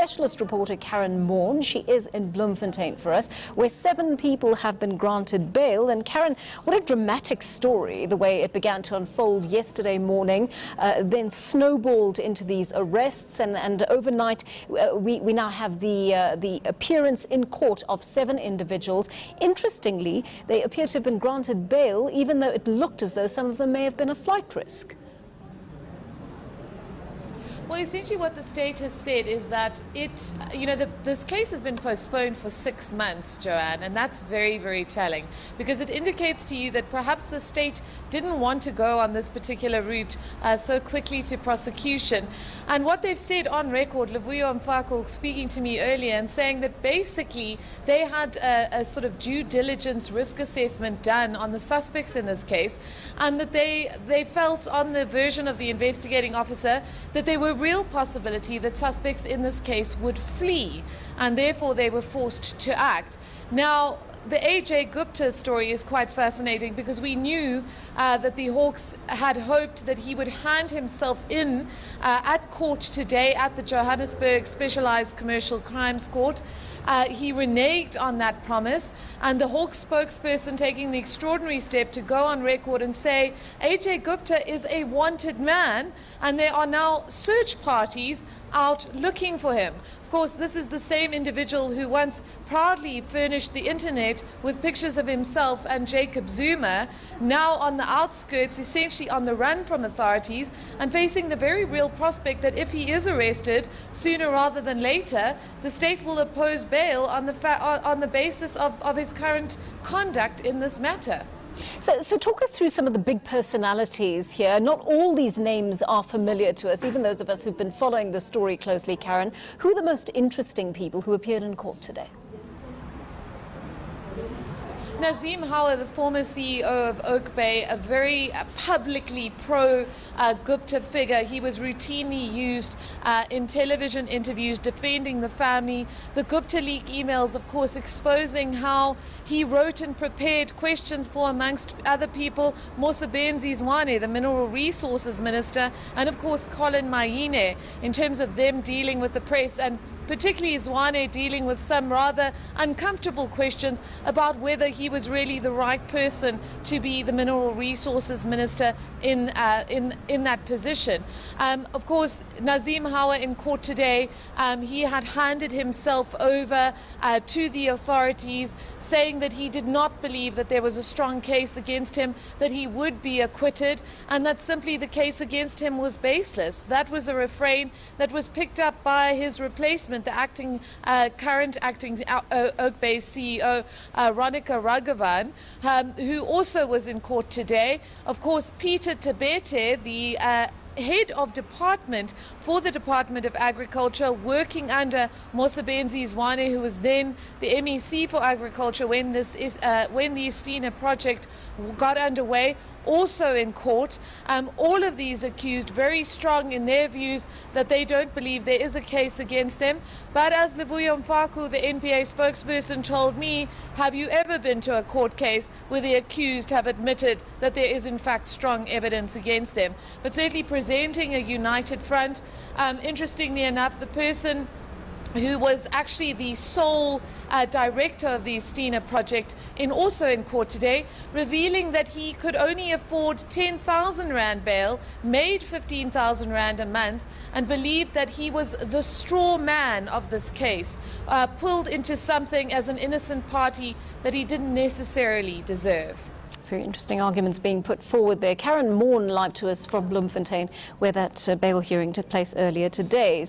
specialist reporter Karen Maughn. She is in Bloemfontein for us, where 7 people have been granted bail. And Karen, what a dramatic story, the way it began to unfold yesterday morning, then snowballed into these arrests, and overnight we now have the appearance in court of 7 individuals. Interestingly, they appear to have been granted bail, even though it looked as though some of them may have been a flight risk. Well, essentially what the state has said is that this case has been postponed for 6 months, Joanne, and that's very, very telling, because it indicates to you that perhaps the state didn't want to go on this particular route so quickly to prosecution. And what they've said on record, Luvuyo Mfako speaking to me earlier and saying that basically they had a sort of due diligence risk assessment done on the suspects in this case, and that they felt on the version of the investigating officer that there were real possibility that suspects in this case would flee, and therefore they were forced to act. Now, the AJ Gupta story is quite fascinating, because we knew that the Hawks had hoped that he would hand himself in at court today at the Johannesburg Specialized Commercial Crimes Court. He reneged on that promise, and the Hawks spokesperson taking the extraordinary step to go on record and say AJ Gupta is a wanted man, and there are now search parties out looking for him. Of course, this is the same individual who once proudly furnished the internet with pictures of himself and Jacob Zuma, now on the outskirts, essentially on the run from authorities, and facing the very real prospect that if he is arrested sooner rather than later, the state will oppose bail on the basis of his current conduct in this matter. So talk us through some of the big personalities here. Not all these names are familiar to us, even those of us who've been following the story closely, Karen. Who are the most interesting people who appeared in court today? Nazim Hauer, the former CEO of Oak Bay, a very publicly pro-Gupta figure. He was routinely used in television interviews defending the family. The Gupta leak emails, of course, exposing how he wrote and prepared questions for, amongst other people, Mosebenzi Zwane, the Mineral Resources Minister, and of course Colin Maine, in terms of them dealing with the press, and particularly Zwane dealing with some rather uncomfortable questions about whether he was really the right person to be the Mineral Resources Minister in that position. Of course, Nazim Hauer in court today, he had handed himself over to the authorities, saying that he did not believe that there was a strong case against him, that he would be acquitted, and that simply the case against him was baseless. That was a refrain that was picked up by his replacement, the current acting Oak Bay CEO, Ronica Raghavan, who also was in court today. Of course, Peter Tabete, the head of department for the Department of Agriculture, working under Mosebenzi Zwane, who was then the MEC for Agriculture when the Estina project got underway, also in court. All of these accused very strong in their views that they don't believe there is a case against them. But as Luvuyo Mfako, the NPA spokesperson, told me, have you ever been to a court case where the accused have admitted that there is in fact strong evidence against them? But certainly presenting a united front. Interestingly enough, the person who was actually the sole director of the Estina project, also in court today, revealing that he could only afford 10,000 Rand bail, made 15,000 Rand a month, and believed that he was the straw man of this case, pulled into something as an innocent party that he didn't necessarily deserve. Very interesting arguments being put forward there. Karen Maughn live to us from Bloemfontein, where that bail hearing took place earlier today.